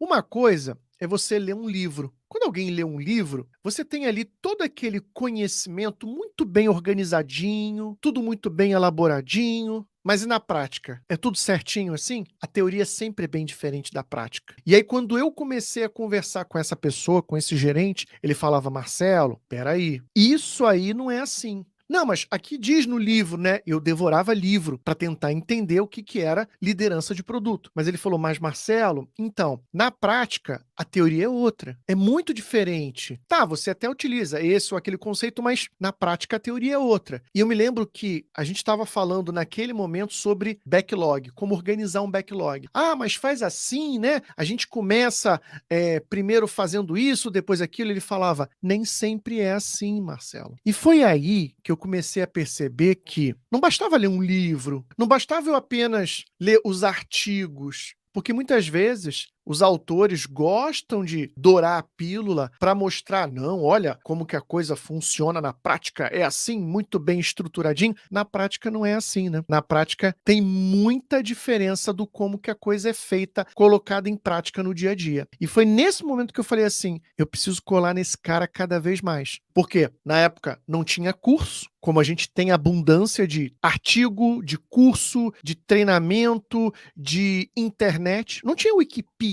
Uma coisa é você ler um livro. Quando alguém lê um livro, você tem ali todo aquele conhecimento muito bem organizadinho, tudo muito bem elaboradinho, mas e na prática? É tudo certinho assim? A teoria sempre é bem diferente da prática. E aí, quando eu comecei a conversar com essa pessoa, com esse gerente, ele falava: Marcelo, peraí, isso aí não é assim. Não, mas aqui diz no livro, né? Eu devorava livro para tentar entender o que era liderança de produto. Mas ele falou: mas Marcelo, então, na prática, a teoria é outra. É muito diferente. Tá, você até utiliza esse ou aquele conceito, mas na prática a teoria é outra. E eu me lembro que a gente estava falando naquele momento sobre backlog, como organizar um backlog. Ah, mas faz assim, né? A gente começa primeiro fazendo isso, depois aquilo. Ele falava: nem sempre é assim, Marcelo. E foi aí que eu comecei a perceber que não bastava ler um livro, não bastava eu apenas ler os artigos, porque muitas vezes os autores gostam de dourar a pílula para mostrar, não, olha como que a coisa funciona na prática, é assim, muito bem estruturadinho. Na prática não é assim, né? Na prática tem muita diferença do como que a coisa é feita, colocada em prática no dia a dia. E foi nesse momento que eu falei assim, eu preciso colar nesse cara cada vez mais. Por quê? Na época não tinha curso, como a gente tem abundância de artigo, de curso, de treinamento, de internet. Não tinha Wikipedia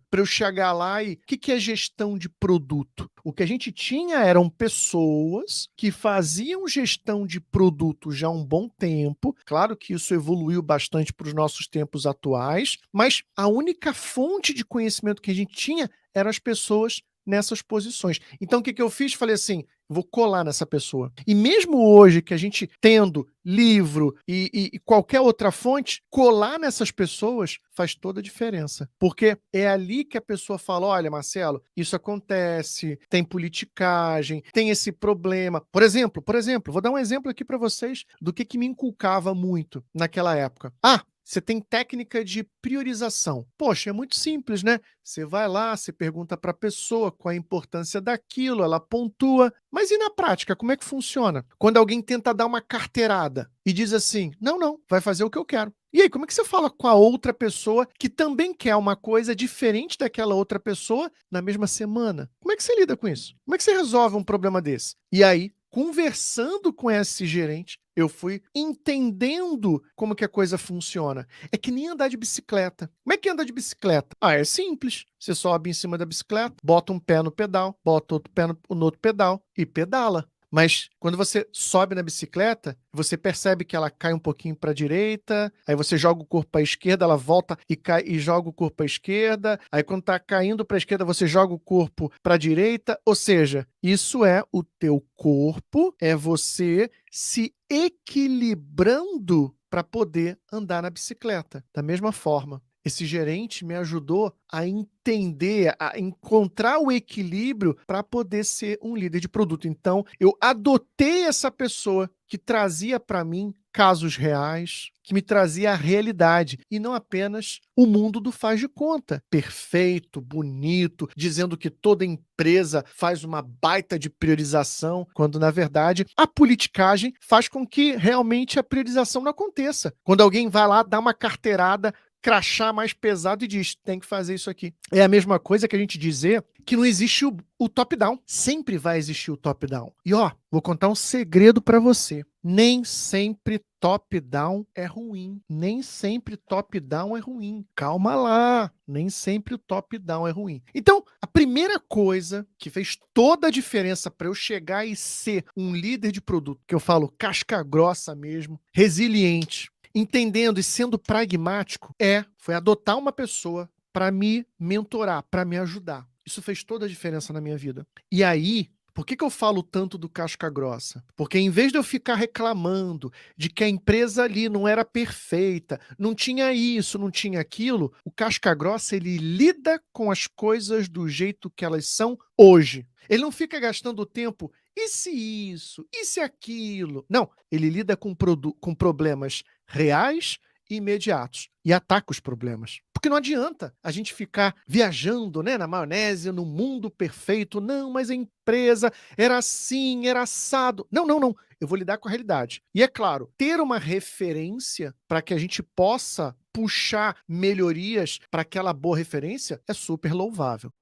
para eu chegar lá e o que é gestão de produto? O que a gente tinha eram pessoas que faziam gestão de produto já há um bom tempo. Claro que isso evoluiu bastante para os nossos tempos atuais, mas a única fonte de conhecimento que a gente tinha eram as pessoas nessas posições. Então o que eu fiz? Falei assim, vou colar nessa pessoa. E mesmo hoje, que a gente tendo livro e qualquer outra fonte, colar nessas pessoas faz toda a diferença. Porque é ali que a pessoa fala, olha, Marcelo, isso acontece, tem politicagem, tem esse problema. Por exemplo, vou dar um exemplo aqui para vocês do que me inculcava muito naquela época. Ah, você tem técnica de priorização. Poxa, é muito simples, né? Você vai lá, você pergunta para a pessoa qual a importância daquilo, ela pontua. Mas e na prática, como é que funciona? Quando alguém tenta dar uma carteirada e diz assim, não, não, vai fazer o que eu quero. E aí, como é que você fala com a outra pessoa que também quer uma coisa diferente daquela outra pessoa na mesma semana? Como é que você lida com isso? Como é que você resolve um problema desse? E aí, conversando com esse gerente, eu fui entendendo como que a coisa funciona. É que nem andar de bicicleta. Como é que anda de bicicleta? Ah, é simples. Você sobe em cima da bicicleta, bota um pé no pedal, bota outro pé no outro pedal e pedala. Mas quando você sobe na bicicleta, você percebe que ela cai um pouquinho para a direita, aí você joga o corpo para a esquerda, ela volta e cai e joga o corpo para a esquerda, aí quando está caindo para a esquerda, você joga o corpo para a direita, ou seja, isso é o teu corpo, é você se equilibrando para poder andar na bicicleta. Da mesma forma, esse gerente me ajudou a entender, a encontrar o equilíbrio para poder ser um líder de produto. Então, eu adotei essa pessoa que trazia para mim casos reais, que me trazia a realidade e não apenas o mundo do faz de conta. Perfeito, bonito, dizendo que toda empresa faz uma baita de priorização, quando na verdade a politicagem faz com que realmente a priorização não aconteça. Quando alguém vai lá dar uma carteirada, crachá mais pesado e diz, tem que fazer isso aqui. É a mesma coisa que a gente dizer que não existe o top-down. Sempre vai existir o top-down. E ó, vou contar um segredo para você. Nem sempre top-down é ruim. Nem sempre top-down é ruim. Calma lá. Nem sempre o top-down é ruim. Então, a primeira coisa que fez toda a diferença para eu chegar e ser um líder de produto, que eu falo casca grossa mesmo, resiliente, entendendo e sendo pragmático, foi adotar uma pessoa para me mentorar, para me ajudar. Isso fez toda a diferença na minha vida. E aí, por que eu falo tanto do casca grossa? Porque em vez de eu ficar reclamando de que a empresa ali não era perfeita, não tinha isso, não tinha aquilo, o casca grossa ele lida com as coisas do jeito que elas são hoje. Ele não fica gastando tempo, e se isso, e se aquilo? Não, ele lida com problemas reais e imediatos e ataca os problemas. Porque não adianta a gente ficar viajando, né, na maionese, no mundo perfeito. Não, mas a empresa era assim, era assado. Não, não, não. Eu vou lidar com a realidade. E é claro, ter uma referência para que a gente possa puxar melhorias para aquela boa referência, é super louvável.